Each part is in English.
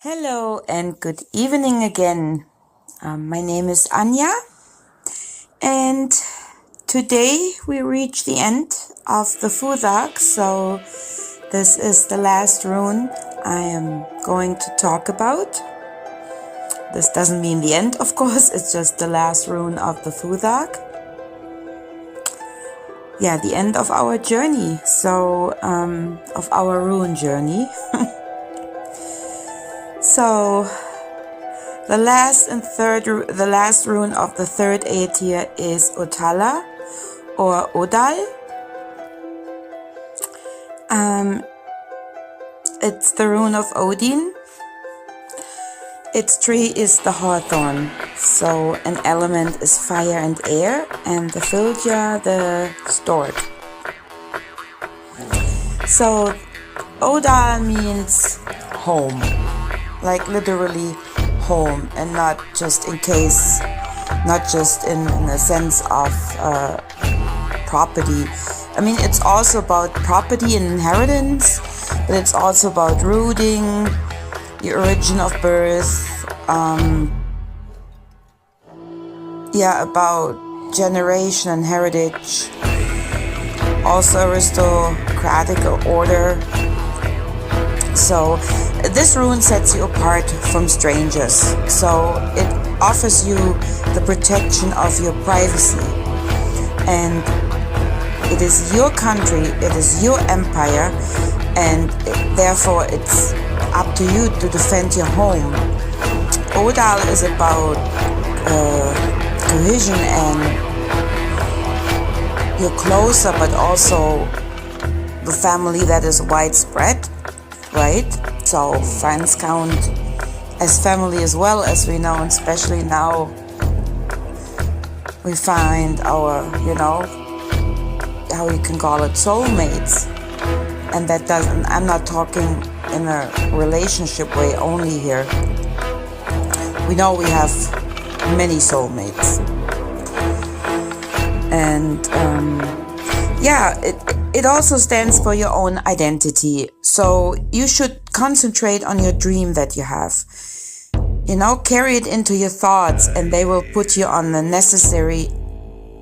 Hello and good evening again. My name is Anja, and today we reach the end of the Futhark, so this is the last rune I am going to talk about. This doesn't mean the end, of course, it's just the last rune of the Futhark. Yeah, the end of our journey, of our rune journey. So, the last rune of the third Aetir is Odal or Odal. It's the rune of Odin. Its tree is the hawthorn. So an element is fire and air, and the Fylgja the stork. So Odal means home. Like literally home, and not just in the sense of property. I mean, it's also about property and inheritance, but it's also about rooting, the origin of birth, about generation and heritage, also aristocratic order. So this rune sets you apart from strangers. So it offers you the protection of your privacy. And it is your country, it is your empire, and therefore it's up to you to defend your home. Odal is about cohesion, and you're closer, but also the family that is widespread. Right? So friends count as family as well, as we know, and especially now we find our, how you can call it, soulmates. And that doesn't, I'm not talking in a relationship way only here. We know we have many soulmates. And it also stands for your own identity. So you should concentrate on your dream that you have. Carry it into your thoughts, and they will put you on the necessary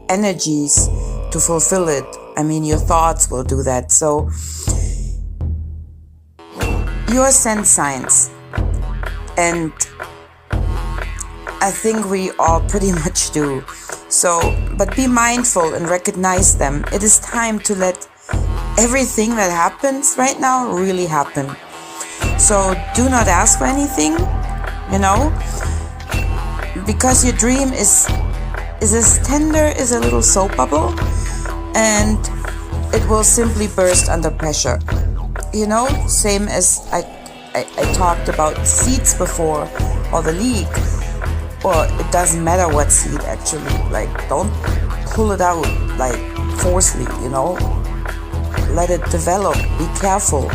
energies to fulfill it. I mean, your thoughts will do that. So you are send signs. And I think we all pretty much do. So, but be mindful and recognize them. It is time to let everything that happens right now really happen. So do not ask for anything, because your dream is as tender as a little soap bubble, and it will simply burst under pressure. Same as I talked about seeds before, or the leek. Or it doesn't matter what seed actually, don't pull it out forcefully, let it develop, be careful,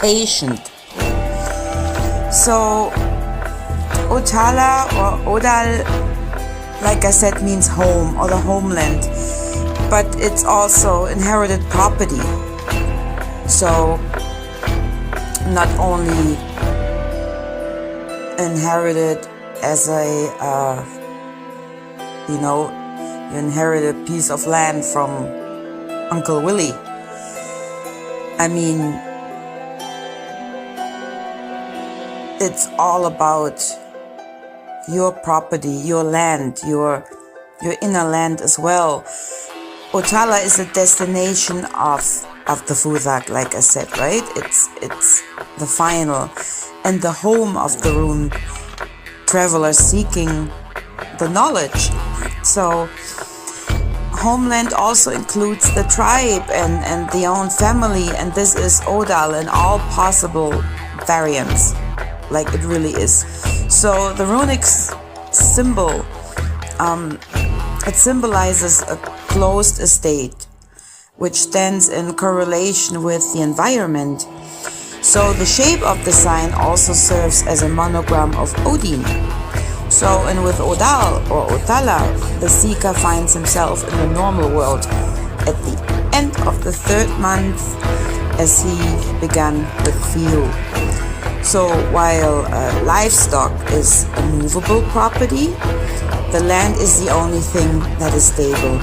patient. So Otala or Odal, like I said, means home or the homeland, but it's also inherited property. So not only inherited as you inherit a piece of land from Uncle Willie. I mean, it's all about your property, your land, your inner land as well. Otala is a destination of the Futhark, like I said, right? It's the final and the home of the rune traveler seeking the knowledge. So homeland also includes the tribe and the own family, and this is Odal in all possible variants, like it really is. So the runic symbol, it symbolizes a closed estate, which stands in correlation with the environment. So the shape of the sign also serves as a monogram of Odin. So, and with Odal or Otala, the seeker finds himself in the normal world at the end of the third month, as he began with Fiu. So while livestock is a movable property, the land is the only thing that is stable.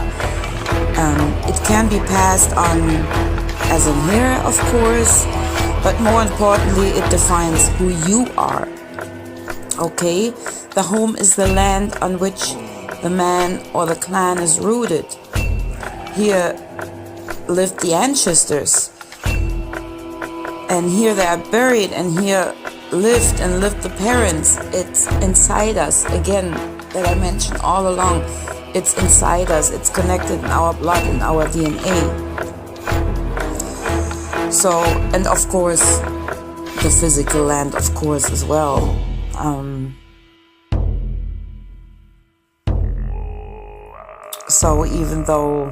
It can be passed on as an heir, of course, but more importantly, it defines who you are. Okay? The home is the land on which the man or the clan is rooted. Here lived the ancestors, and here they are buried, and here lived the parents. It's inside us, again, that I mentioned all along. It's inside us, it's connected in our blood, in our DNA. So, and of course, the physical land, of course, as well. So even though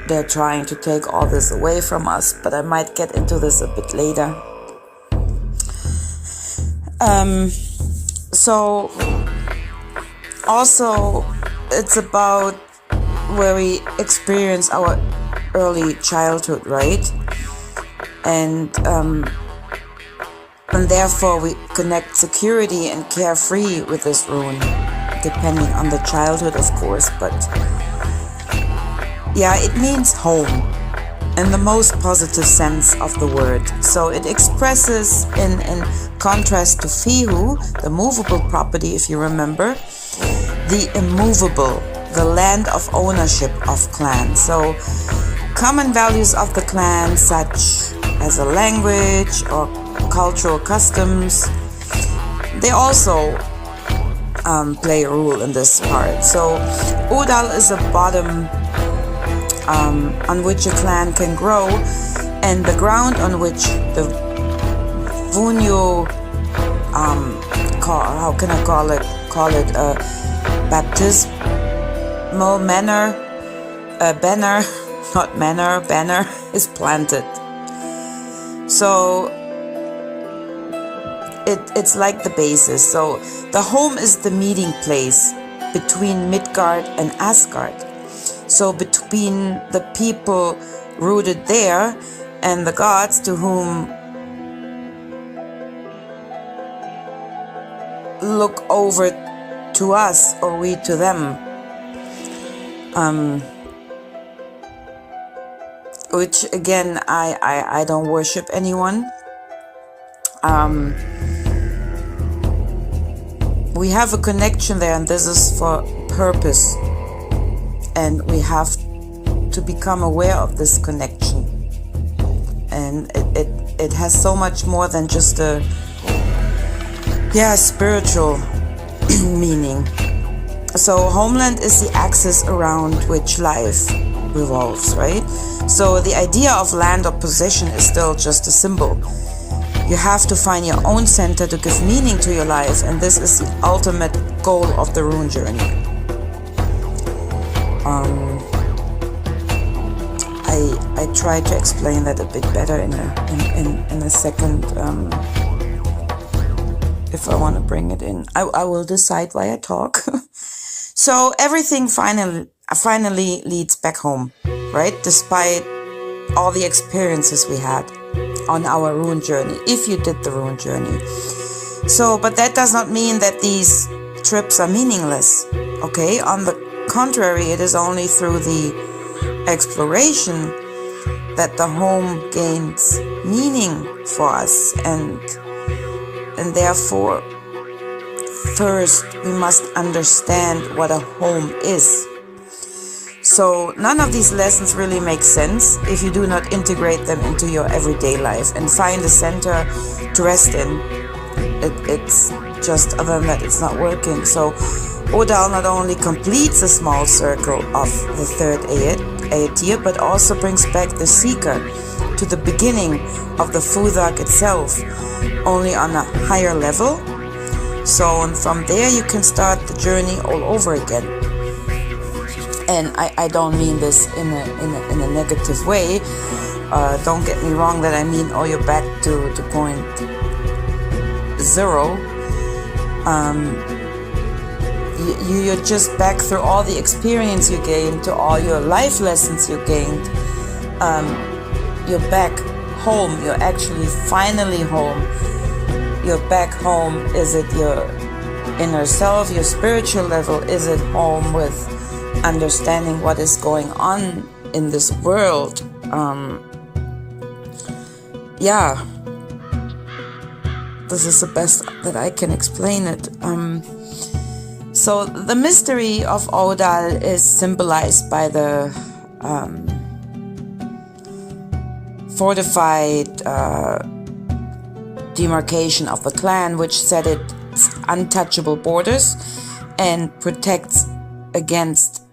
they're trying to take all this away from us, but I might get into this a bit later. So also it's about where we experience our early childhood, right? And therefore we connect security and carefree with this rune, depending on the childhood, of course, but yeah, it means home in the most positive sense of the word. So it expresses, in contrast to Fihu, the movable property, if you remember, the immovable, the land of ownership of clans. So common values of the clan, such as a language or cultural customs, they also play a role in this part. So Odal is a bottom on which a clan can grow, and the ground on which the Vunyo, how can I call it a baptismal banner is planted. So it's like the basis. So the home is the meeting place between Midgard and Asgard. So between the people rooted there and the gods to whom look over to us or we to them. Which again, I don't worship anyone. We have a connection there, and this is for purpose. And we have to become aware of this connection. And it has so much more than just a spiritual meaning. So homeland is the axis around which life revolves, right? So the idea of land or possession is still just a symbol. You have to find your own center to give meaning to your life, and this is the ultimate goal of the rune journey. I try to explain that a bit better in a second. If I want to bring it in, I will decide why I talk. So everything finally leads back home, right? Despite all the experiences we had on our rune journey, if you did the rune journey. So, but that does not mean that these trips are meaningless, okay? On the contrary, it is only through the exploration that the home gains meaning for us, and therefore first we must understand what a home is. So none of these lessons really make sense if you do not integrate them into your everyday life and find a center to rest in. It's just, other than that, it's not working. So Odal not only completes a small circle of the third Aetir, but also brings back the seeker to the beginning of the Futhark itself, only on a higher level. So, and from there you can start the journey all over again. And I don't mean this in a negative way. Don't get me wrong that I mean, oh, you're back to point zero. You're just back through all the experience you gained, to all your life lessons you gained. You're back home. You're actually finally home. You're back home. Is it your inner self, your spiritual level? Is it home with understanding what is going on in this world? Yeah, this is the best that I can explain it. So the mystery of Odal is symbolized by the fortified demarcation of the clan, which set its untouchable borders and protects against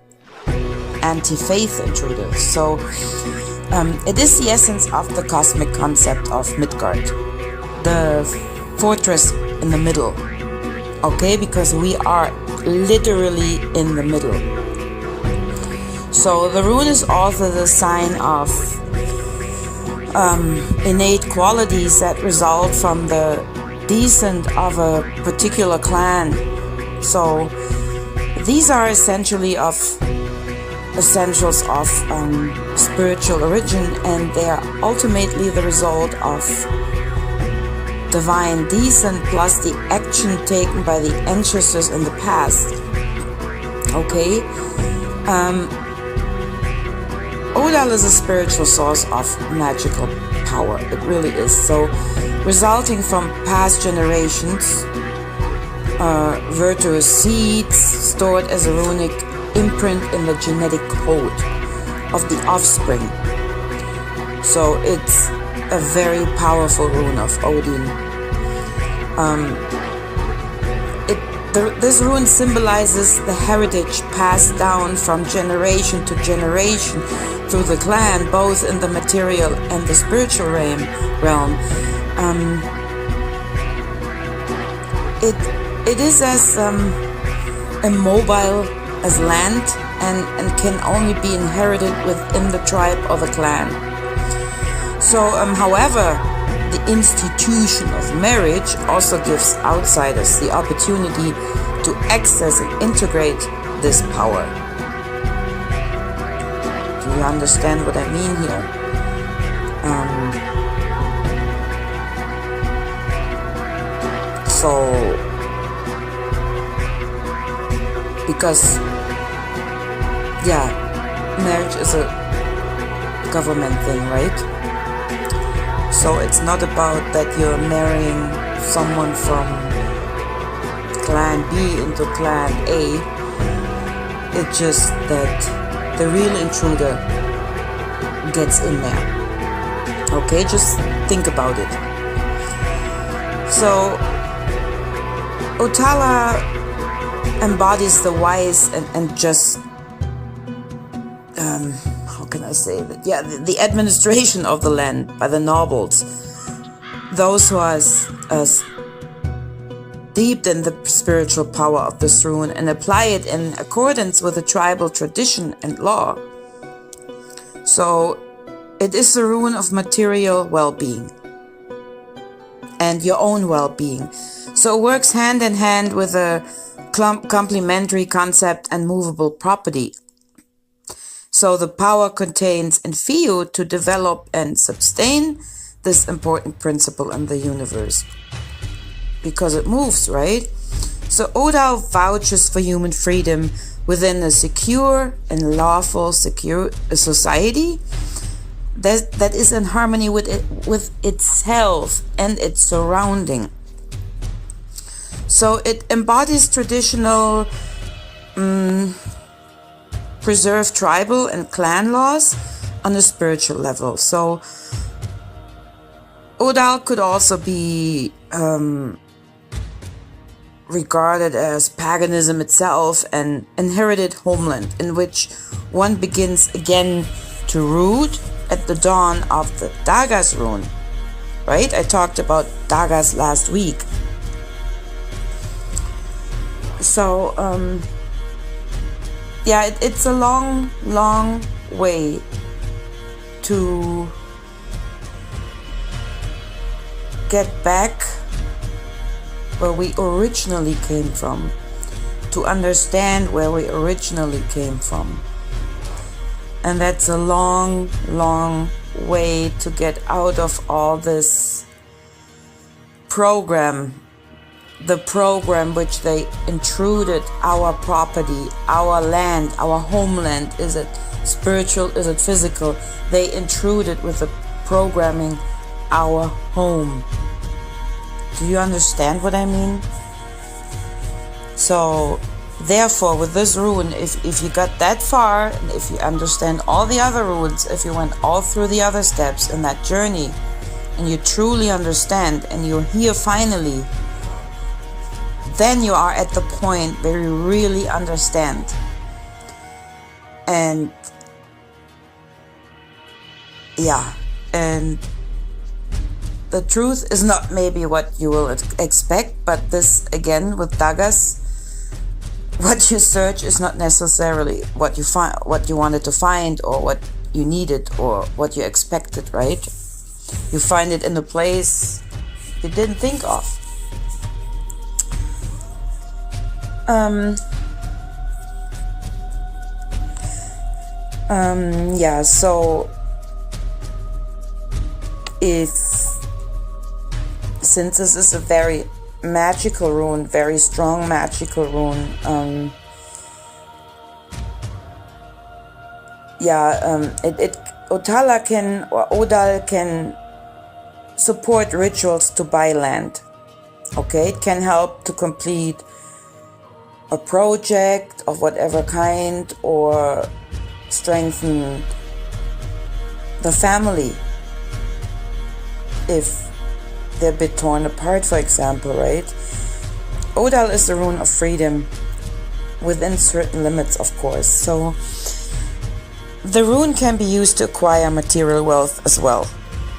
anti-faith intruders. So it is the essence of the cosmic concept of Midgard, the fortress in the middle, okay, because we are literally in the middle. So the rune is also the sign of innate qualities that result from the descent of a particular clan. So these are essentials of spiritual origin, and they are ultimately the result of divine descent plus the action taken by the ancestors in the past. Okay? Odal is a spiritual source of magical power. It really is. So, resulting from past generations, virtuous seeds stored as a runic imprint in the genetic code of the offspring. So it's a very powerful rune of Odin. This rune symbolizes the heritage passed down from generation to generation through the clan, both in the material and the spiritual realm. It is as immobile as land and can only be inherited within the tribe or the clan. So, however, the institution of marriage also gives outsiders the opportunity to access and integrate this power. Do you understand what I mean here? Because marriage is a government thing, right? So it's not about that you're marrying someone from clan B into clan A. It's just that the real intruder gets in there. Okay, just think about it. So Otala embodies the wise and just how can I say that? Yeah, the administration of the land by the nobles, those who are steeped in the spiritual power of this rune and apply it in accordance with the tribal tradition and law. So it is the rune of material well-being and your own well-being. So it works hand in hand with a complementary concept and movable property. So the power contains in Fiu to develop and sustain this important principle in the universe. Because it moves, right? So Odal vouches for human freedom within a secure and lawful society that is in harmony with itself and its surrounding. So it embodies traditional preserved tribal and clan laws on a spiritual level. So Odal could also be regarded as paganism itself, an inherited homeland in which one begins again to root at the dawn of the Dagas rune. Right? I talked about Dagas last week. So, it's a long, long way to get back where we originally came from, to understand where we originally came from. And that's a long, long way to get out of all this program, the program which they intruded our property, our land, our homeland. Is it spiritual? Is it physical? They intruded with the programming our home. Do you understand what I mean? So therefore, with this rune, if you got that far, if you understand all the other runes, if you went all through the other steps in that journey, and you truly understand, and you're here finally, then you are at the point where you really understand. And yeah, and the truth is not maybe what you will expect, but this, again, with daggers, what you search is not necessarily what you find, what you wanted to find, or what you needed, or what you expected, right? You find it in a place you didn't think of. Yeah, so since this is a very magical rune, very strong magical rune, Odal can support rituals to buy land. Okay, it can help to complete a project of whatever kind, or strengthen the family if they're a bit torn apart, for example, right? Odal is the rune of freedom within certain limits, of course. So the rune can be used to acquire material wealth as well.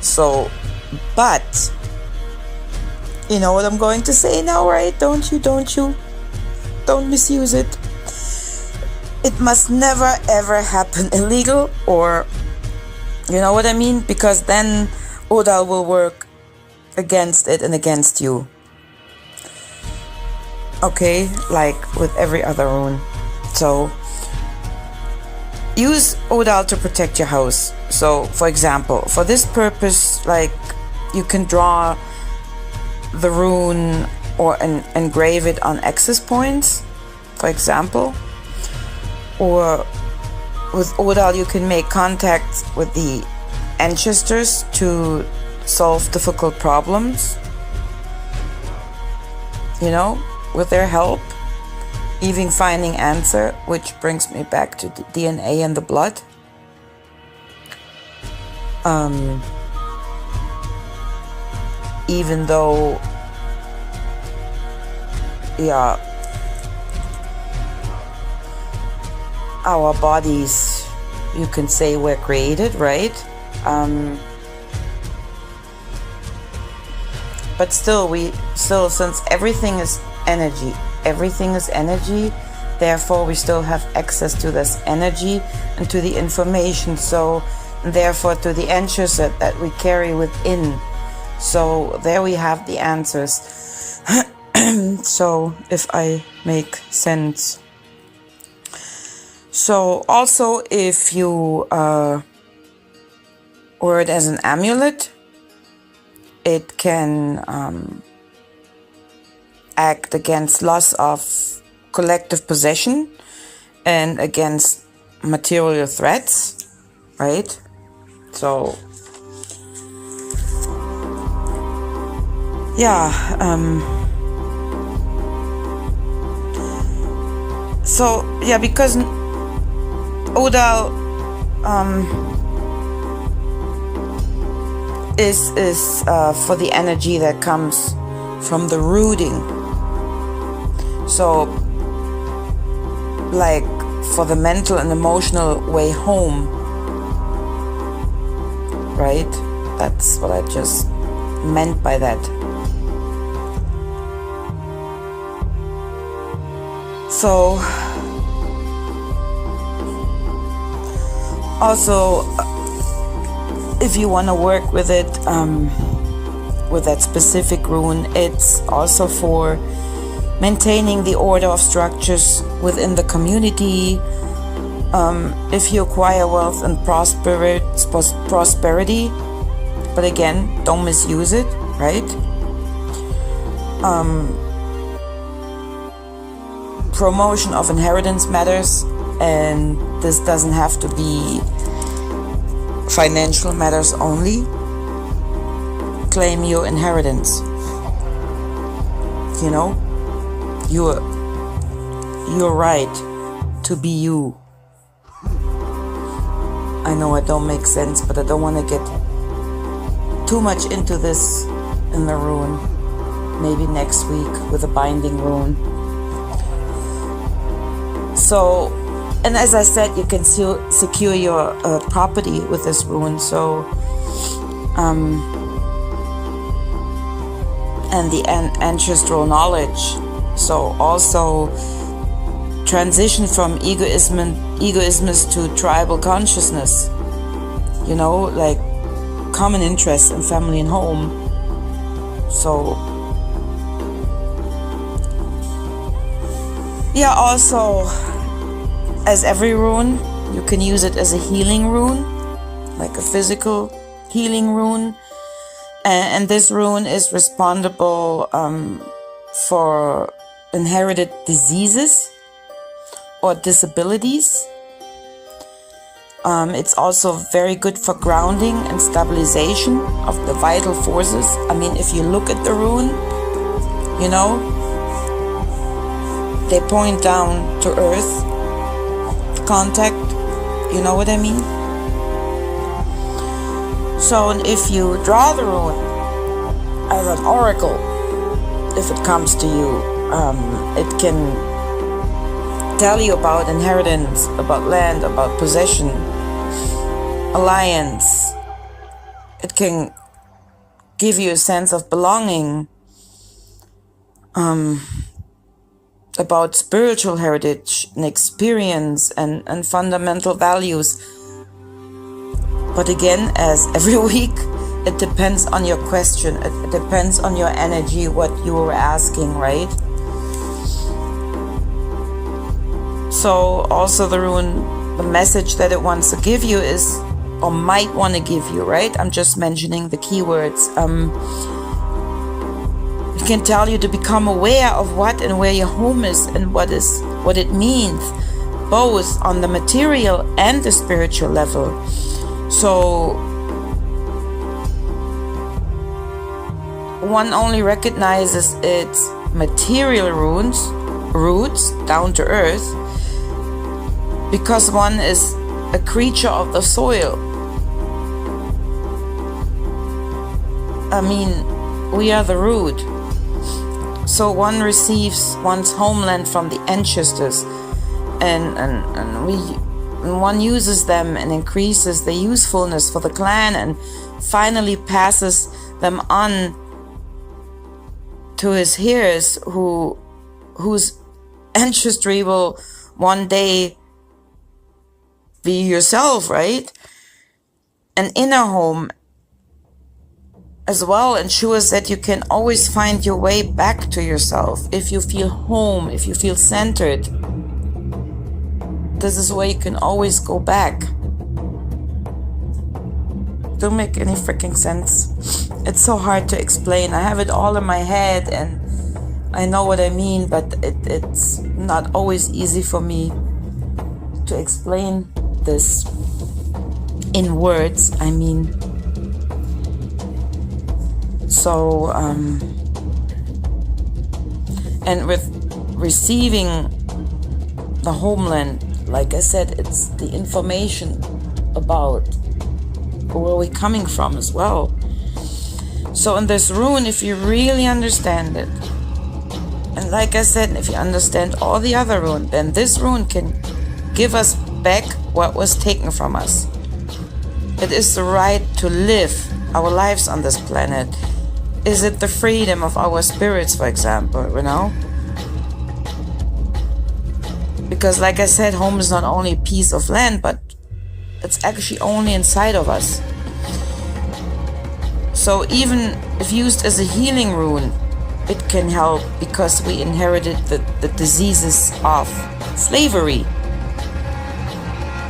So, but you know what I'm going to say now, right? Don't you? Don't misuse it. It must never ever happen illegal, or you know what I mean? Because then Odal will work against it and against you. Okay, like with every other rune. So use Odal to protect your house. So for example, for this purpose, like you can draw the rune or engrave it on access points, for example. Or with Odal you can make contact with the ancestors to solve difficult problems, you know, with their help, even finding answer, which brings me back to the DNA and the blood. Even though, yeah, our bodies, you can say, were created, right? But still, since everything is energy, therefore we still have access to this energy and to the information, so therefore to the ancestors that we carry within. So there we have the answers. So if I make sense. So also if you wear it as an amulet, it can act against loss of collective possession and against material threats, right? So yeah, because Odal is for the energy that comes from the rooting. So like for the mental and emotional way home, right? That's what I just meant by that. So also, if you want to work with it, with that specific rune, it's also for maintaining the order of structures within the community, if you acquire wealth and prosperity, but again, don't misuse it, right? Promotion of inheritance matters, and this doesn't have to be financial matters only. Claim your inheritance. You know, you're right to be you. I know it don't make sense, but I don't want to get too much into this in the rune. Maybe next week with a binding rune. So, and as I said, you can still secure your property with this rune. So, and the ancestral knowledge. So also transition from egoismus to tribal consciousness. You know, like common interests in family and home. So yeah, also as every rune, you can use it as a healing rune, like a physical healing rune. And this rune is responsible for inherited diseases or disabilities. It's also very good for grounding and stabilization of the vital forces. I mean, if you look at the rune, you know, they point down to earth, contact, you know what I mean? So if you draw the rune as an oracle, if it comes to you, it can tell you about inheritance, about land, about possession, alliance. It can give you a sense of belonging, about spiritual heritage and experience and fundamental values. But again, as every week, it depends on your question. It depends on your energy, what you were asking, right? So also the rune, the message that it wants to give you is, or might want to give you, right? I'm just mentioning the keywords. It can tell you to become aware of what and where your home is and what it means, both on the material and the spiritual level. So one only recognizes its material roots down to earth because one is a creature of the soil. I mean, we are the root. So one receives one's homeland from the ancestors, and one uses them and increases the usefulness for the clan, and finally passes them on to his heirs, whose ancestry will one day be yourself, right? An inner home as well ensures that you can always find your way back to yourself. If you feel home, if you feel centered, this is where you can always go back. Don't make any freaking sense. It's so hard to explain. I have it all in my head and I know what I mean, but it's not always easy for me to explain this in words. I mean, so and with receiving the homeland, like I said, it's the information about where we're coming from as well. So in this rune, if you really understand it, and like I said, if you understand all the other rune, then this rune can give us back what was taken from us. It is the right to live our lives on this planet. Is it the freedom of our spirits, for example, you know? Because like I said, home is not only a piece of land, but it's actually only inside of us. So even if used as a healing rune, it can help because we inherited the diseases of slavery.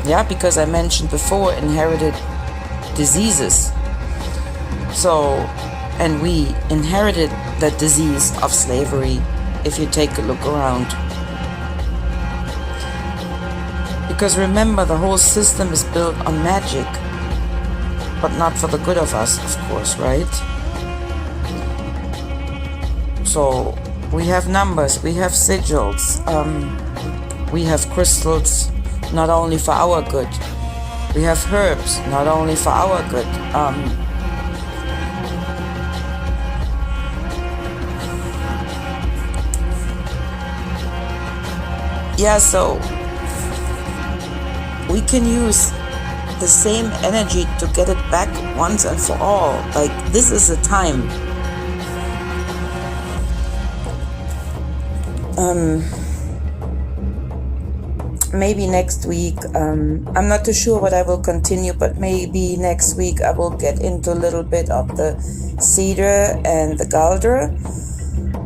Yeah, because I mentioned before inherited diseases. So, and we inherited the disease of slavery, if you take a look around. Because remember, the whole system is built on magic, but not for the good of us, of course, right? So we have numbers, we have sigils, we have crystals, not only for our good. We have herbs, not only for our good. Yeah, so we can use the same energy to get it back once and for all. Like, this is the time. Maybe next week, I'm not too sure what I will continue, but maybe next week I will get into a little bit of the cedar and the galdra.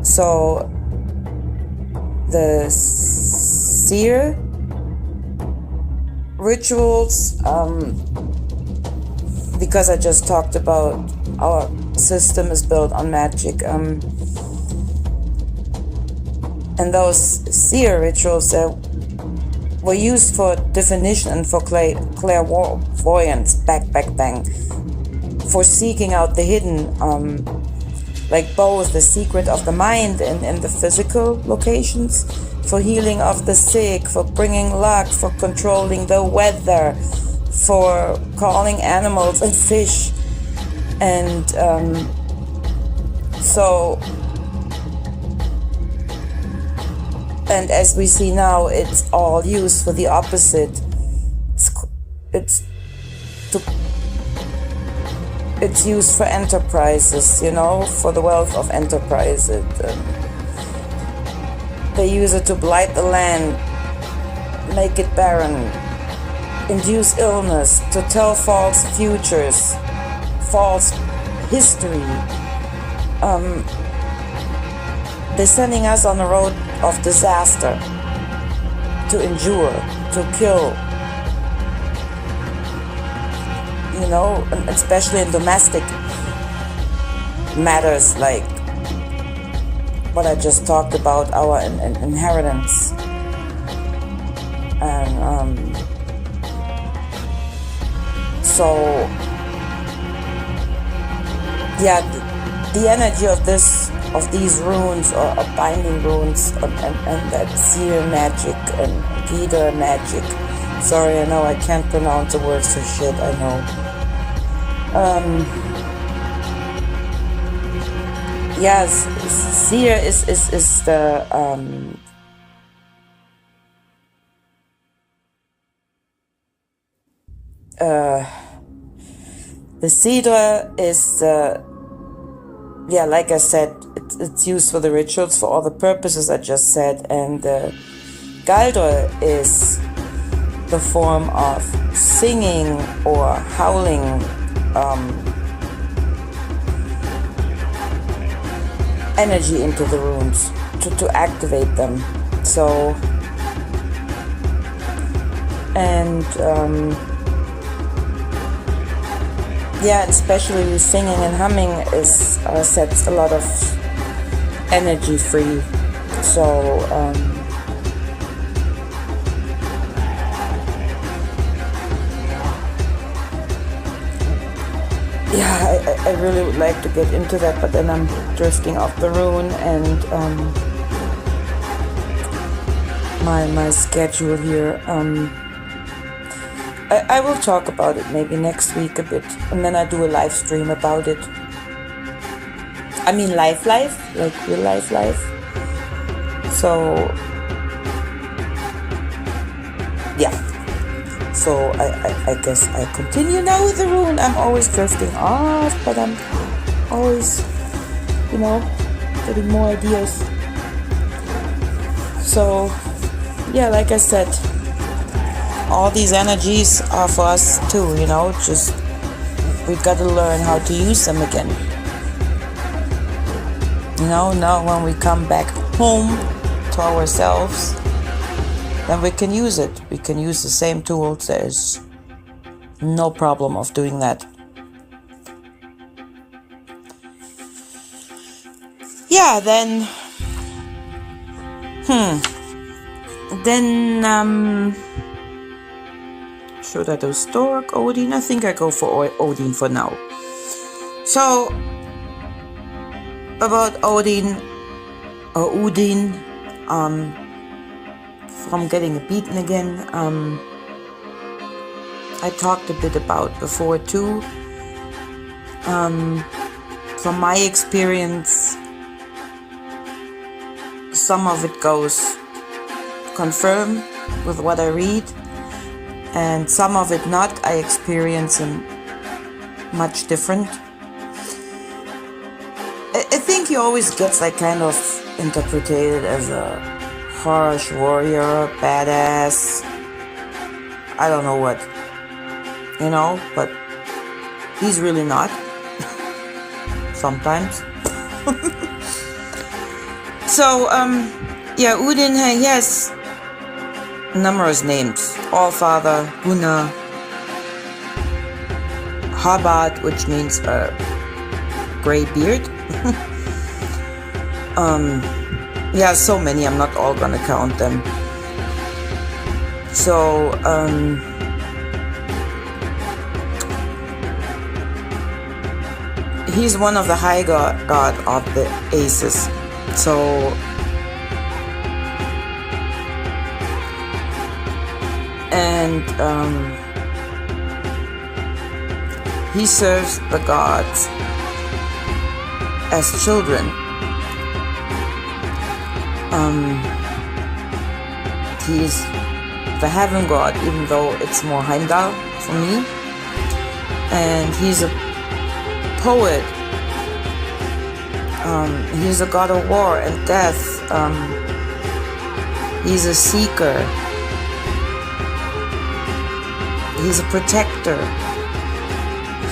So the seer rituals, because I just talked about our system is built on magic, and those seer rituals were used for definition and for clairvoyance, bang, for seeking out the hidden, like both the secret of the mind and the physical locations, for healing of the sick, for bringing luck, for controlling the weather, for calling animals and fish. And and as we see now, it's all used for the opposite. It's used for enterprises, you know, for the wealth of enterprises. They use it to blight the land, make it barren, induce illness, to tell false futures, false history. They're sending us on the road of disaster, to endure, to kill, you know, especially in domestic matters like what I just talked about, our inheritance. And so yeah, the energy of these runes, or binding runes, and that seer magic and Gita magic. Sorry, I know I can't pronounce the words for shit, I know. Yes, seer is the cedar is yeah, like I said, it's used for the rituals, for all the purposes I just said, and the galdra is the form of singing or howling, energy into the runes to activate them. So, and yeah, especially singing and humming sets a lot of energy free. So yeah, I really would like to get into that, but then I'm drifting off the rune, and my schedule here. I will talk about it maybe next week a bit, and then I do a live stream about it. I mean live, like real life. So yeah. So I guess I continue now with the rune. I'm always drifting off, but I'm always, you know, getting more ideas. So yeah, like I said, all these energies are for us too, you know, just we've got to learn how to use them again. You know, now when we come back home to ourselves, then we can use it. We can use the same tools. There's no problem of doing that. Yeah, then should I do Stork, Odin? I think I go for Odin for now. So about Odin or Udin, from getting beaten again, I talked a bit about before too. From my experience, some of it goes confirm with what I read, and some of it not. I experience them much different. I think he always gets like kind of interpreted as a harsh warrior, badass, I don't know what, you know, but he's really not. Sometimes. So, yeah, Udin, he has numerous names. Allfather, Gunnar, Habad, which means gray beard. Yeah, so many, I'm not all gonna count them. So, he's one of the high god of the aces. So, and he serves the gods as children. He's the heaven god, even though it's more Heimdall for me. And he's a poet. He's a god of war and death. He's a seeker. He's a protector.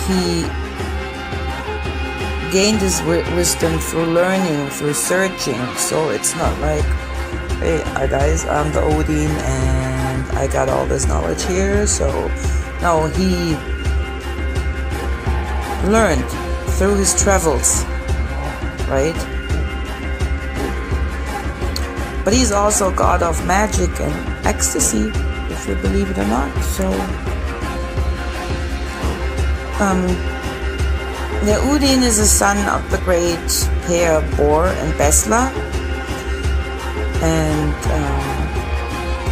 He gained his wisdom through learning, through searching. So it's not like, hey guys, I'm the Odin and I got all this knowledge here. So no, he learned through his travels, right? But he's also god of magic and ecstasy, if you believe it or not. So the Udin is a son of the great pair Bor and Besla, and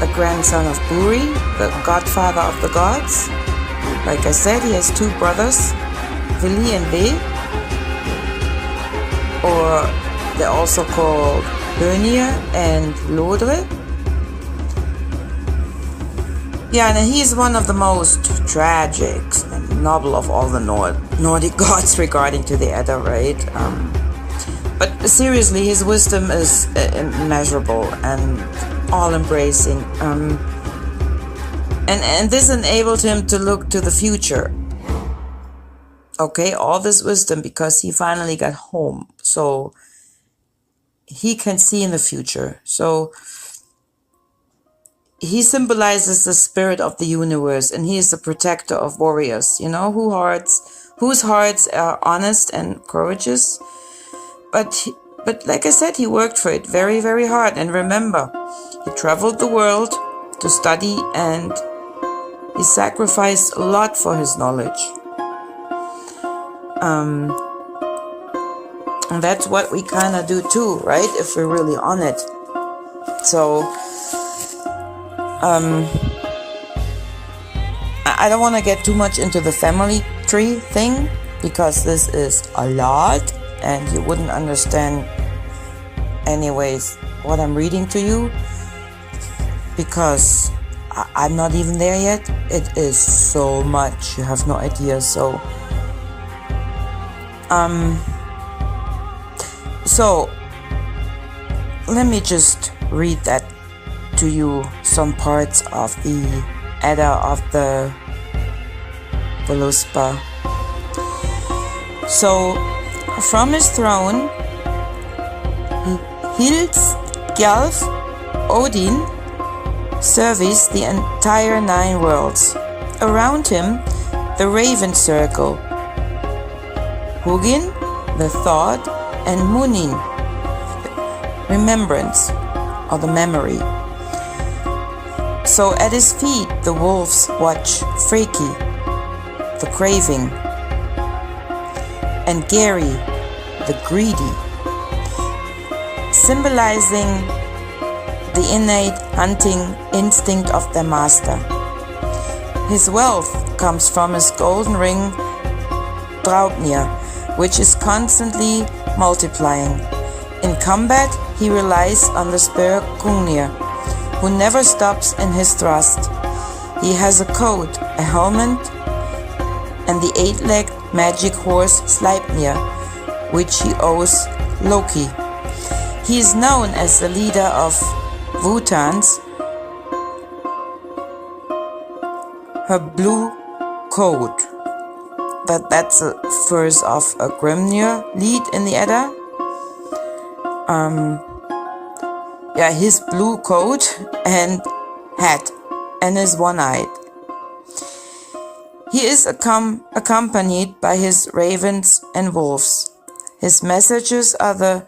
a grandson of Buri, the godfather of the gods. Like I said, he has two brothers, Vili and Ve, or they're also called Hönir and Lodre. Yeah, and he's one of the most tragic and noble of all the Nordic gods regarding to the Edda, right? But seriously, his wisdom is immeasurable and all-embracing. And this enabled him to look to the future. Okay, all this wisdom because he finally got home. So he can see in the future. So he symbolizes the spirit of the universe, and he is the protector of warriors, you know, whose hearts are honest and courageous. But like I said, he worked for it very, very hard. And remember, he traveled the world to study, and he sacrificed a lot for his knowledge. And that's what we kind of do too, right? If we're really on it. So I don't want to get too much into the family tree thing, because this is a lot and you wouldn't understand anyways what I'm reading to you, because I'm not even there yet. It is so much, you have no idea. So so let me just read that to you, some parts of the Edda of the Voluspa. So, from his throne, Hills Gjalf Odin surveys the entire 9 worlds. Around him, the Raven Circle, Hugin, the Thought, and Munin, remembrance, or the memory. So at his feet the wolves watch Freaky, the craving, and Gary, the greedy, symbolizing the innate hunting instinct of their master. His wealth comes from his golden ring Draupnir, which is constantly multiplying. In combat, he relies on the spear Gungnir, who never stops in his thrust. He has a coat, a helmet, and the 8-legged magic horse Sleipnir, which he owes Loki. He is known as the leader of Wotan's, her blue coat. That's a verse of a Grimnir lead in the Edda. His blue coat and hat, and is one-eyed. He is accompanied by his ravens and wolves. His messengers are the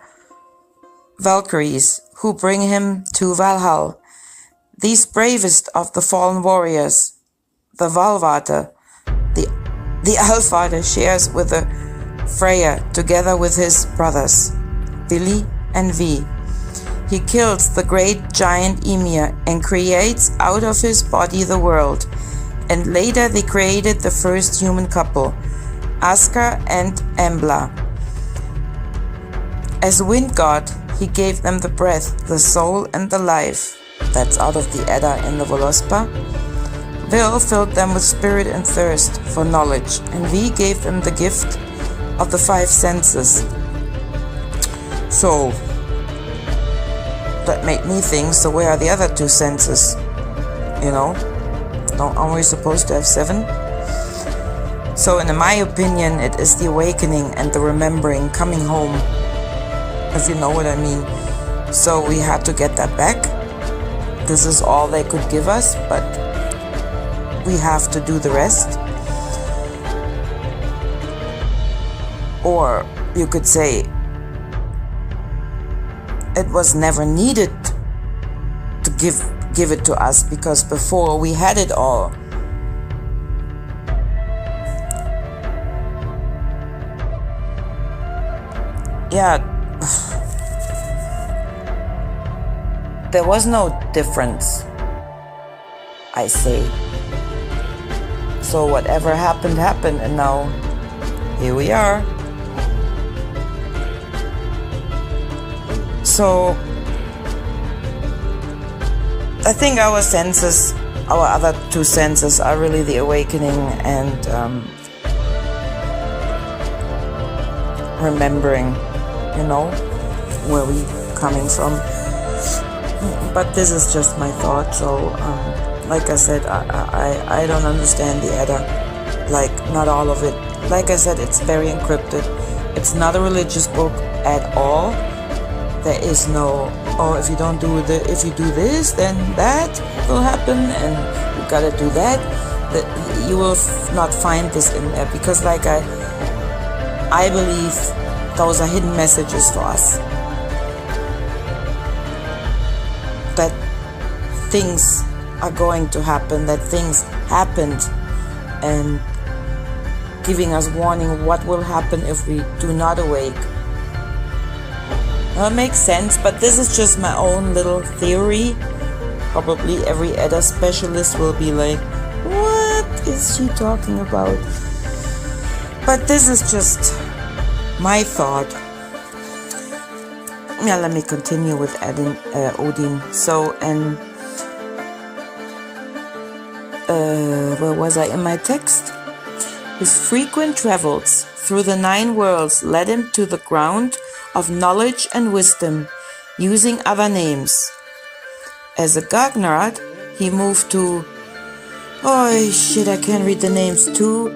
Valkyries, who bring him to Valhalla. These bravest of the fallen warriors, the Valvater, the Allfather shares with the Freyr together with his brothers, Vili and Vi. He kills the great giant Ymir and creates out of his body the world. And later they created the first human couple, Askar and Embla. As wind god, he gave them the breath, the soul, and the life. That's out of the Edda in the Volospa. Vil filled them with spirit and thirst for knowledge, and Vi gave them the gift of the 5 senses. So, that made me think, so where are the other 2 senses? You know? Aren't we supposed to have 7? So in my opinion, it is the awakening and the remembering, coming home, if you know what I mean. So we had to get that back. This is all they could give us, but we have to do the rest. Or you could say it was never needed to give it to us, because before we had it all. Yeah, there was no difference, I say. So whatever happened, happened, and now here we are. So I think our senses, our other 2 senses, are really the awakening and remembering, you know, where we coming from. But this is just my thought. So, like I said, I don't understand the Edda, like not all of it. Like I said, it's very encrypted. It's not a religious book at all. There is no, if you don't do if you do this, then that will happen, and you gotta do that. You will not find this in there, because like I believe those are hidden messages for us. That things are going to happen, that things happened, and giving us warning what will happen if we do not awake. It makes sense, but this is just my own little theory. Probably every Edda specialist will be like, what is she talking about? But this is just my thought. Yeah, let me continue with Odin. So, and where was I in my text? His frequent travels through the 9 worlds led him to the ground of knowledge and wisdom, using other names. As a Gagnarad, he moved to... Oh shit, I can't read the names. To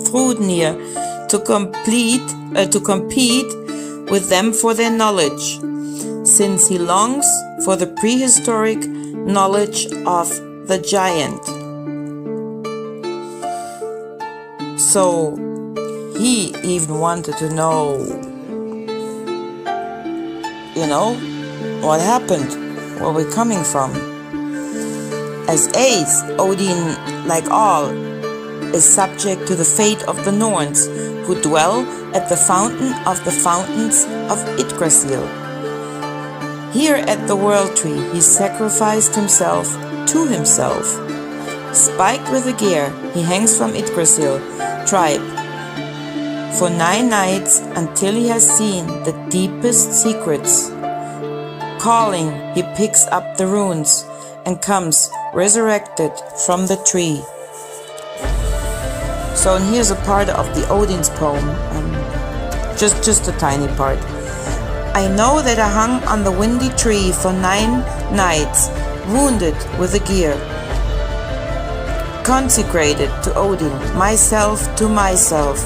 Thrudnir to compete with them for their knowledge, since he longs for the prehistoric knowledge of the giant. So he even wanted to know, what happened, where we're coming from. As Ace, Odin, like all, is subject to the fate of the Norns, who dwell at the fountain of the fountains of Yggdrasil. Here at the World Tree, he sacrificed himself to himself. Spiked with a gear, he hangs from Yggdrasil tribe for 9 nights until he has seen the deepest secrets. Calling, he picks up the runes and comes resurrected from the tree. So, and here's a part of the Odin's poem, just a tiny part. I know that I hung on the windy tree for 9 nights, wounded with a gear. Consecrated to Odin, myself to myself,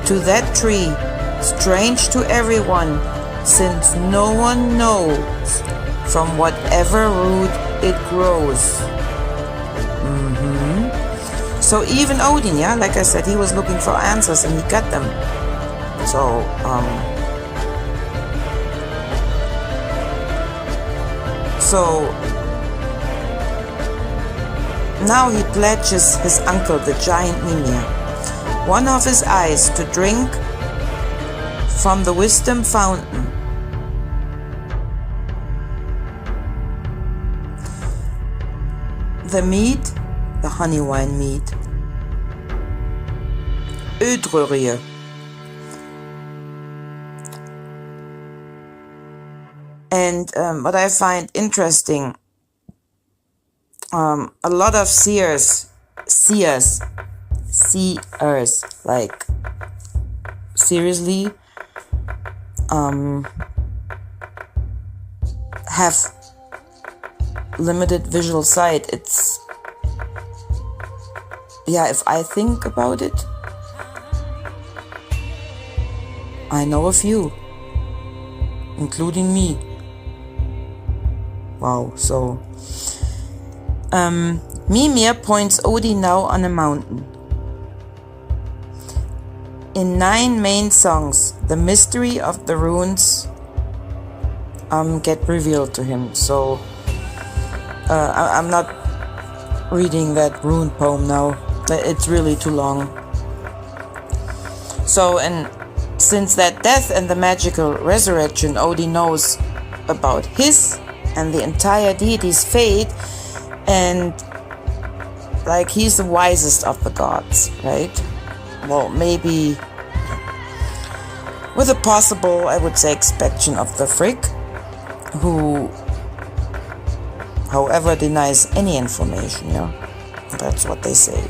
to that tree, strange to everyone, since no one knows from whatever root it grows. So even Odin, like I said, he was looking for answers and he got them. So, now he pledges his uncle, the giant Mimir, one of his eyes to drink from the wisdom fountain. The mead, the honey wine mead, Ödrörie. And what I find interesting, a lot of seers, like seriously, have limited visual sight. It's, if I think about it, I know a few, including me. Wow, so Mimir points Odin now on a mountain. In 9 main songs, the mystery of the runes get revealed to him. So I'm not reading that rune poem now. It's really too long. So, and since that death and the magical resurrection, Odin knows about his and the entire deity's fate, and like he's the wisest of the gods, right? Well, maybe with a possible, I would say, exception of the Frigg, who, however, denies any information, that's what they say.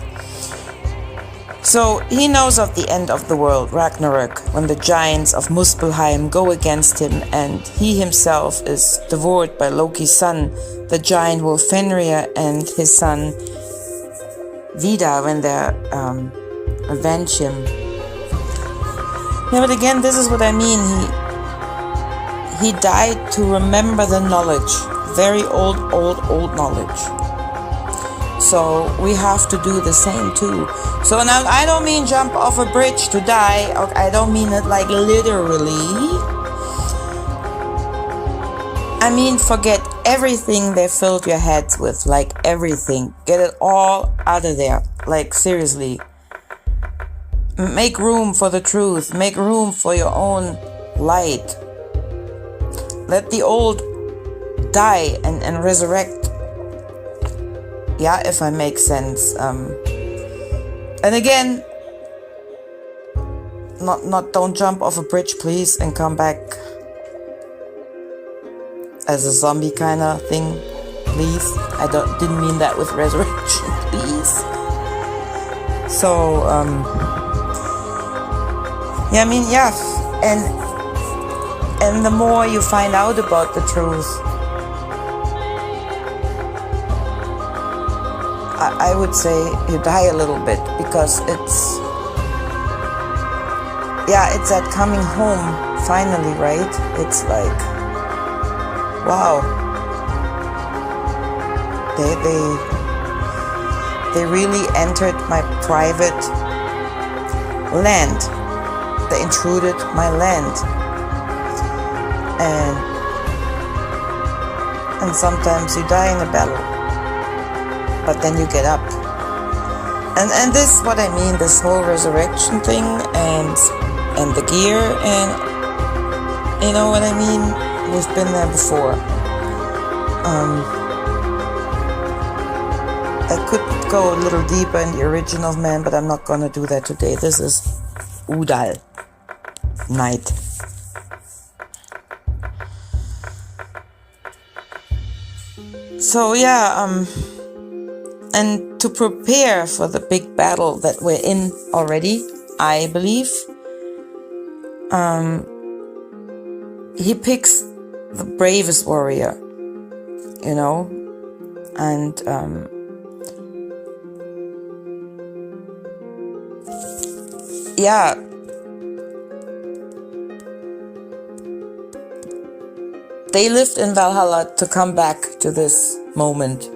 So he knows of the end of the world, Ragnarok, when the giants of Muspelheim go against him and he himself is devoured by Loki's son, the giant wolf Fenrir, and his son Vidar when they avenge him. But again, this is what I mean. He died to remember the knowledge, very old knowledge. So we have to do the same too. So now I don't mean jump off a bridge to die. I don't mean it like literally. I mean forget everything they filled your heads with, like everything. Get it all out of there. Like seriously. Make room for the truth. Make room for your own light. Let the old die and resurrect. If I make sense. And again, don't jump off a bridge, please, and come back as a zombie kind of thing, please. I didn't mean that with resurrection, please. So, and the more you find out about the truth, I would say you die a little bit, because it's that coming home finally, right? It's like, wow. They really entered my private land. They intruded my land. And sometimes you die in a battle, but then you get up. And this is what I mean, this whole resurrection thing and the gear, and you know what I mean? We've been there before. I could go a little deeper in the origin of man, but I'm not gonna do that today. This is Odal night. So yeah, and to prepare for the big battle that we're in already, I believe, he picks the bravest warrior, you know, and yeah, they lived in Valhalla to come back to this moment.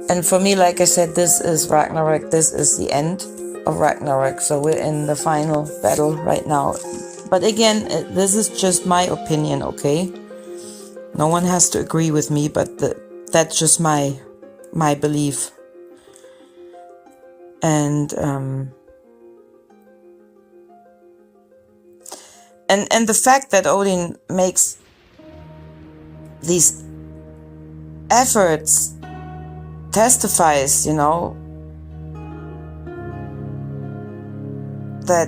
And for me, like I said, this is Ragnarok. This is the end of Ragnarok. So we're in the final battle right now. But again, this is just my opinion, okay? No one has to agree with me, but that's just my belief. And the fact that Odin makes these efforts testifies, you know, that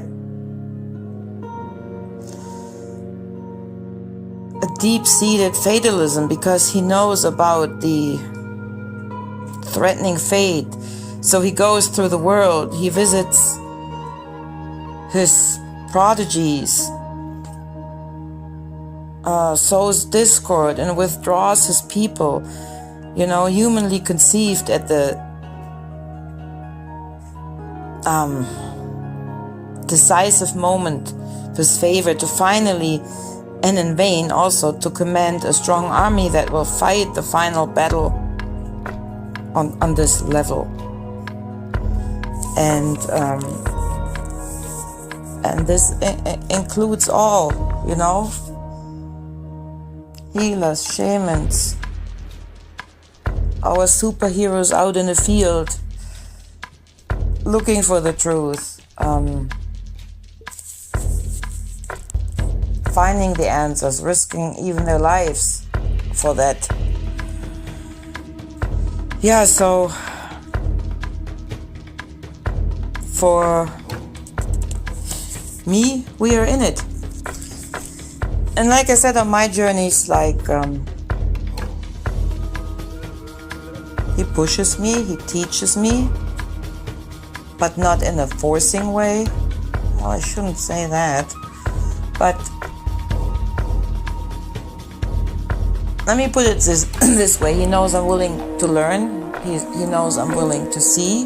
a deep-seated fatalism, because he knows about the threatening fate. So he goes through the world, he visits his prodigies, sows discord and withdraws his people, you know, humanly conceived at the decisive moment of his favor, to finally, and in vain also, to command a strong army that will fight the final battle on this level. And this includes all, you know, healers, shamans, our superheroes out in the field, looking for the truth, finding the answers, risking even their lives for that. Yeah, so for me, we are in it. And like I said, on my journeys, like, he pushes me, he teaches me, but not in a forcing way. Well, I shouldn't say that, but let me put it this way. He knows I'm willing to learn. He knows I'm willing to see.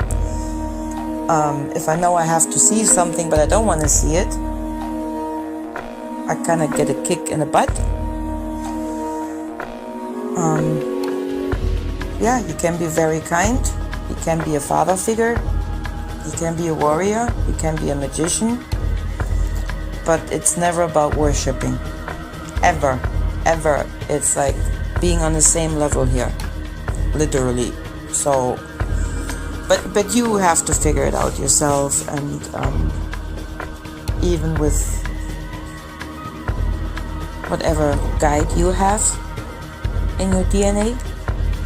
If I know I have to see something, but I don't want to see it, I kind of get a kick in the butt. Yeah, he can be very kind. He can be a father figure. He can be a warrior. He can be a magician. But it's never about worshipping. Ever. Ever. It's like being on the same level here. Literally. So, but you have to figure it out yourself, and even with whatever guide you have in your DNA,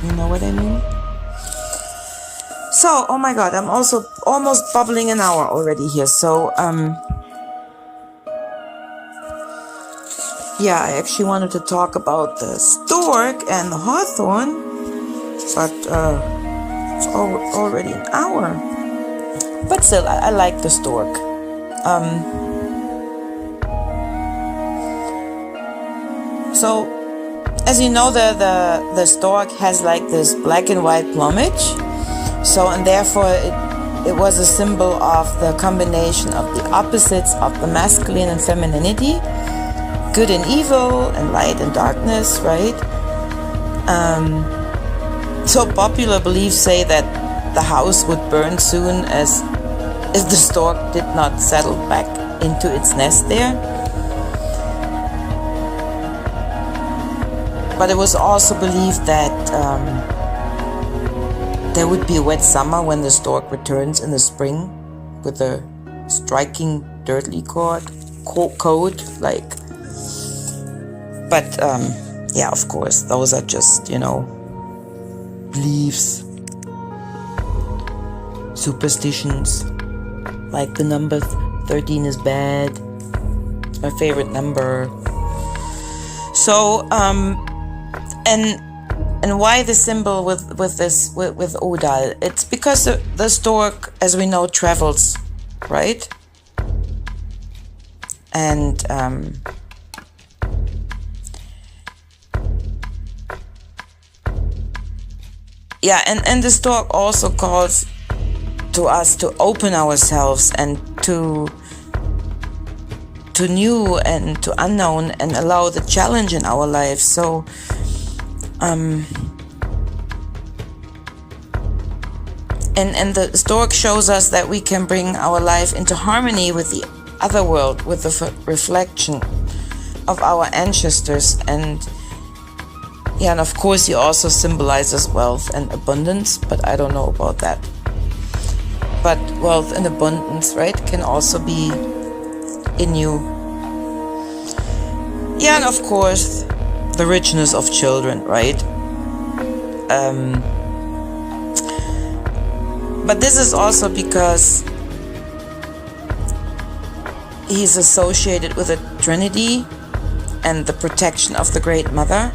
you know what I mean? So, oh my god, I'm also almost bubbling an hour already here. So, yeah, I actually wanted to talk about the stork and the hawthorn, but it's already an hour. But still, I like the stork. So, as you know, the stork has like this black and white plumage. So, and therefore it was a symbol of the combination of the opposites of the masculine and femininity, good and evil, and light and darkness, right? So popular beliefs say that the house would burn soon as if the stork did not settle back into its nest there. But it was also believed that there would be a wet summer when the stork returns in the spring with a striking dirty coat, like. But yeah, of course, those are just, beliefs, superstitions. Like the number 13 is bad. It's my favorite number. So and why the symbol with Odal? It's because the stork, as we know, travels, right? And yeah, and the stork also calls to us to open ourselves and to new and to unknown, and allow the challenge in our lives. So and the stork shows us that we can bring our life into harmony with the other world, with the reflection of our ancestors. And yeah, and of course he also symbolizes wealth and abundance, but I don't know about that. But wealth and abundance, right, can also be in you. Yeah, and of course, the richness of children, right? But this is also because he's associated with the Trinity and the protection of the Great Mother,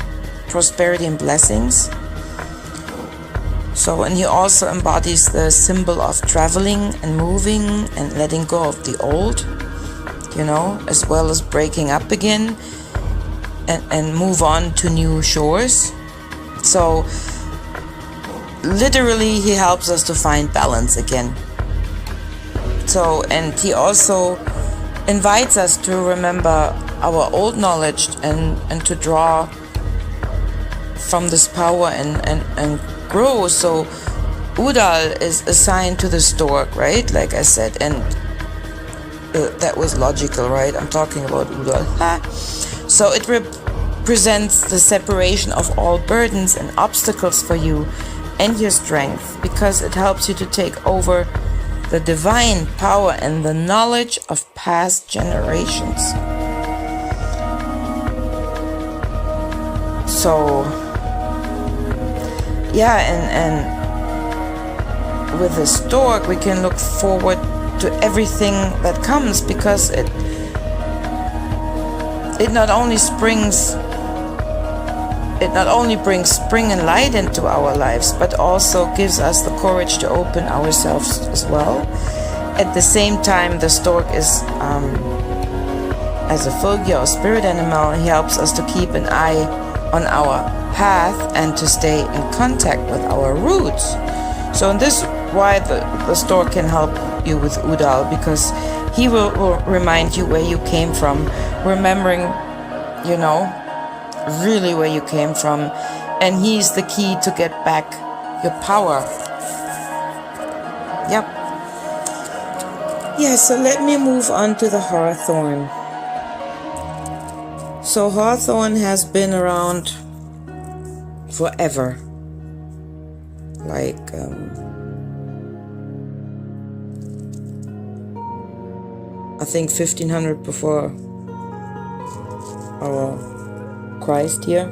prosperity and blessings. So, and he also embodies the symbol of traveling and moving and letting go of the old, as well as breaking up again and move on to new shores. So, literally, he helps us to find balance again. So, and he also invites us to remember our old knowledge and to draw from this power and grow. So Odal is assigned to the stork, right? Like I said, and that was logical, right? I'm talking about Odal. So it represents the separation of all burdens and obstacles for you and your strength, because it helps you to take over the divine power and the knowledge of past generations. So yeah, and with the stork we can look forward to everything that comes, because it not only brings spring and light into our lives, but also gives us the courage to open ourselves as well. At the same time, the stork is as a Fulgia or spirit animal, he helps us to keep an eye on our path and to stay in contact with our roots. So in this why the stork can help you with Odal, because he will remind you where you came from, remembering, really where you came from, and he's the key to get back your power. Yep. Yeah, so let me move on to the hawthorn. So hawthorn has been around forever. Like I think 1500 before our Christ here.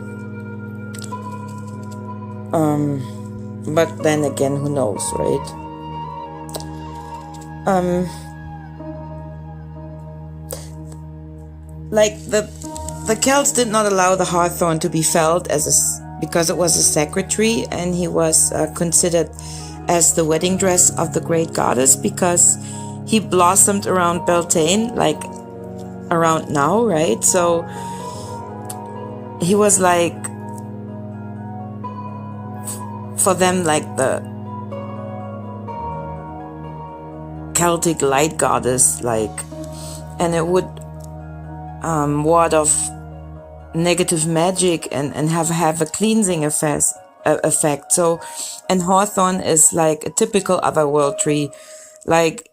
But then again, who knows, right? Like the Celts did not allow the hawthorn to be felled because it was a sacred tree, and he was considered as the wedding dress of the great goddess, because he blossomed around Beltane, like around now, right? So he was like, for them, like the Celtic light goddess, like, and it would ward off negative magic and have a cleansing effect. So, and hawthorn is like a typical otherworld tree. Like,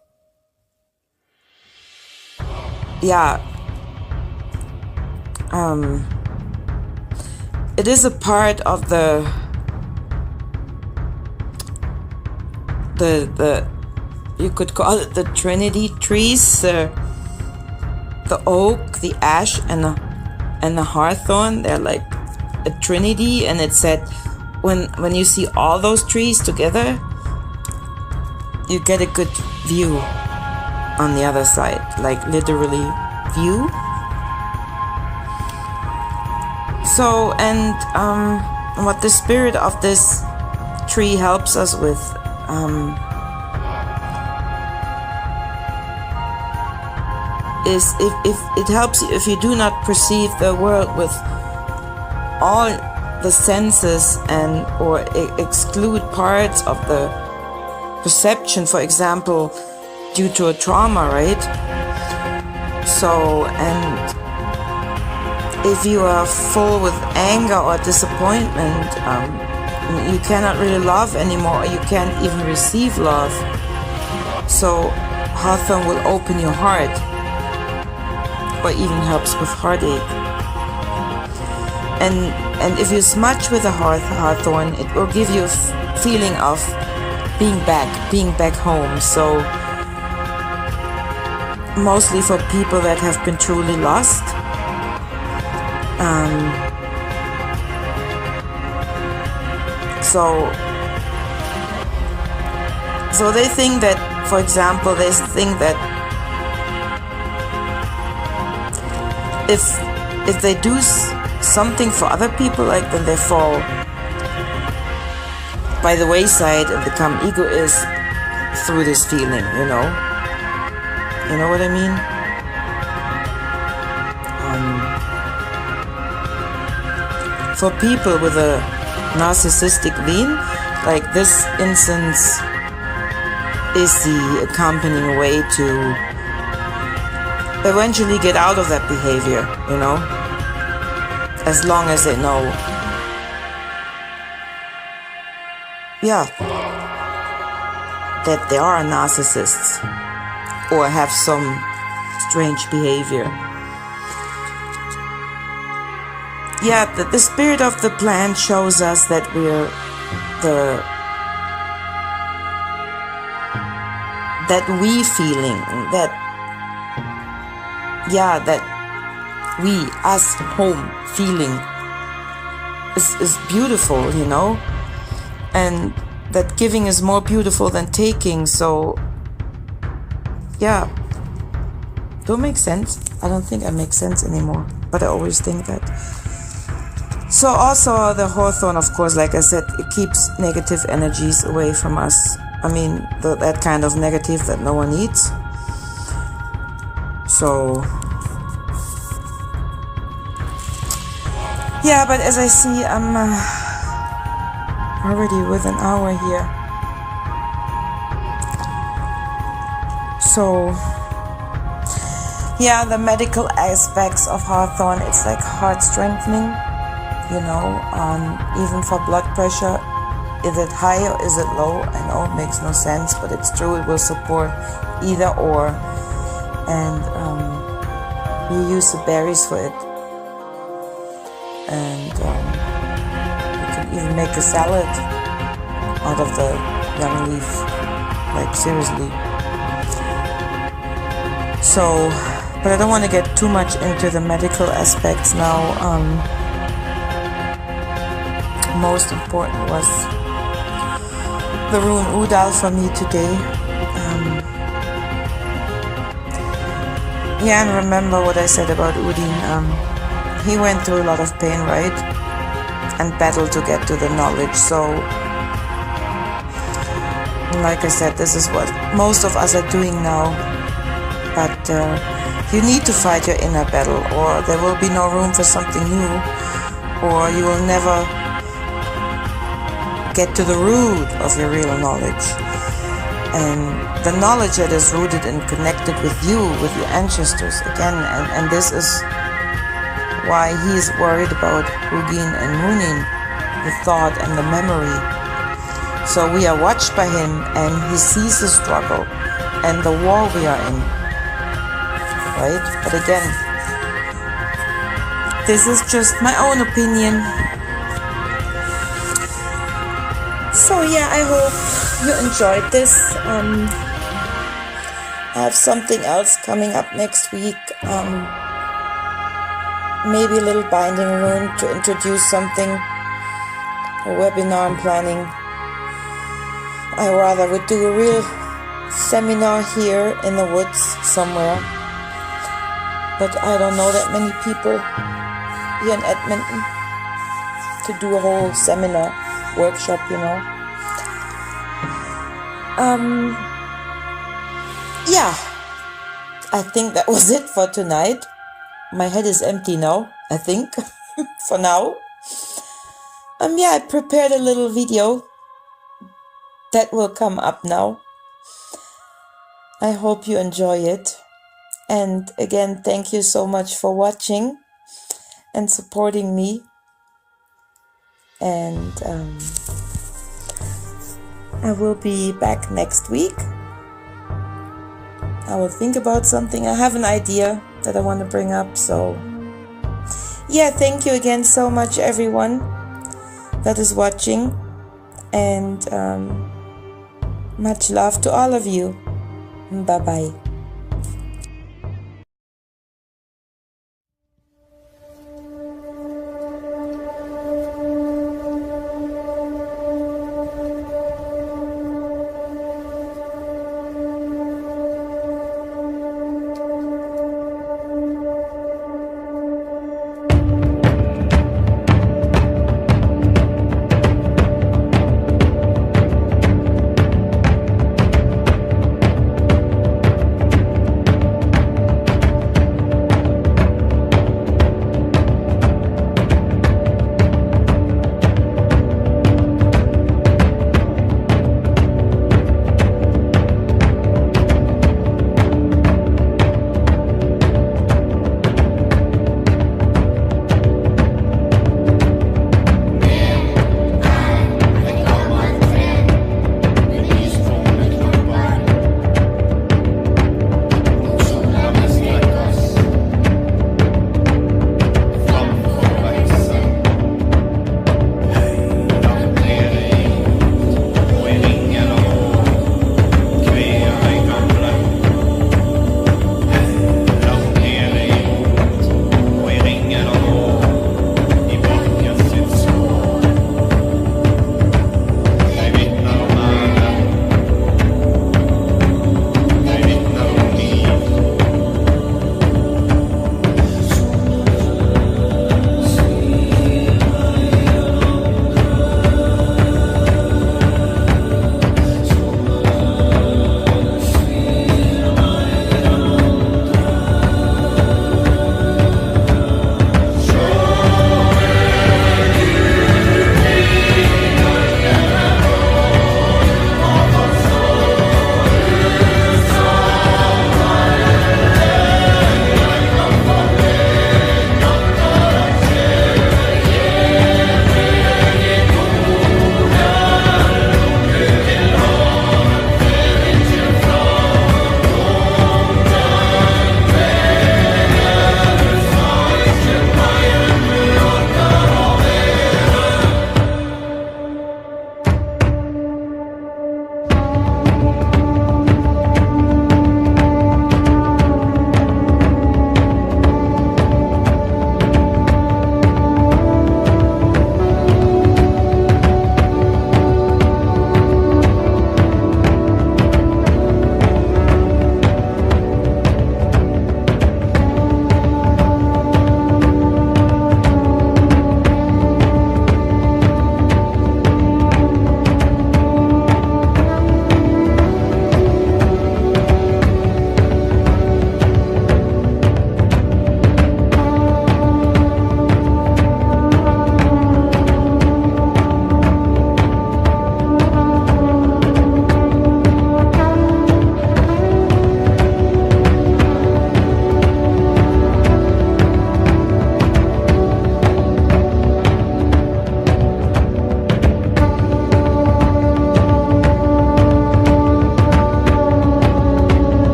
yeah, it is a part of the you could call it the Trinity trees, the oak, the ash, and the hawthorn. They're like a trinity, and it said when you see all those trees together, you get a good view on the other side, like literally view. So, and what the spirit of this tree helps us with is if it helps you, if you do not perceive the world with all the senses and or exclude parts of the perception, for example, due to a trauma, right? So, and if you are full with anger or disappointment, you cannot really love anymore, or you can't even receive love. So hawthorn will open your heart, or even helps with heartache. And if you smudge with a hawthorn, it will give you a feeling of being back home. So mostly for people that have been truly lost. So they think that, for example, they think that if they do something for other people, like then they fall by the wayside and become egoists through this feeling, you know? You know what I mean? For people with a narcissistic vein, like this instance is the accompanying way to eventually get out of that behavior, you know? As long as they know, yeah, that they are narcissists or have some strange behavior. Yeah, the spirit of the plant shows us that we're that we feeling, that we, us, home feeling is beautiful, you know, and that giving is more beautiful than taking. So yeah, don't make sense. I don't think I make sense anymore, but I always think that. So also the hawthorn, of course, like I said, it keeps negative energies away from us. I mean, that kind of negative that no one needs. So yeah, but as I see, I'm already with an hour here. So yeah, the medical aspects of hawthorn, it's like heart strengthening, you know, even for blood pressure. Is it high or is it low? I know it makes no sense, but it's true. It will support either or. And we use the berries for it. And you can even make a salad out of the young leaf. Like, seriously. So, but I don't want to get too much into the medical aspects now. Most important was the Rune Odal for me today. Yeah, and remember what I said about Udin. He went through a lot of pain, right? And battled to get to the knowledge. So, like I said, this is what most of us are doing now. But you need to fight your inner battle, or there will be no room for something new, or you will never get to the root of your real knowledge. And the knowledge that is rooted and connected with you, with your ancestors, again, and this is why he is worried about Hugin and Munin, the thought and the memory. So we are watched by him, and he sees the struggle and the war we are in, right? But again, this is just my own opinion. So yeah, I hope you enjoyed this. I have something else coming up next week. Maybe a little binding rune to introduce something, a webinar I'm planning. I rather would do a real seminar here in the woods somewhere, but I don't know that many people here in Edmonton to do a whole seminar workshop, you know. Yeah, I think that was it for tonight. My head is empty now, I think, for now. Yeah, I prepared a little video that will come up now. I hope you enjoy it. And again, thank you so much for watching and supporting me. And I will be back next week. I will think about something. I have an idea that I want to bring up. So yeah, thank you again so much, everyone that is watching. And much love to all of you. Bye-bye.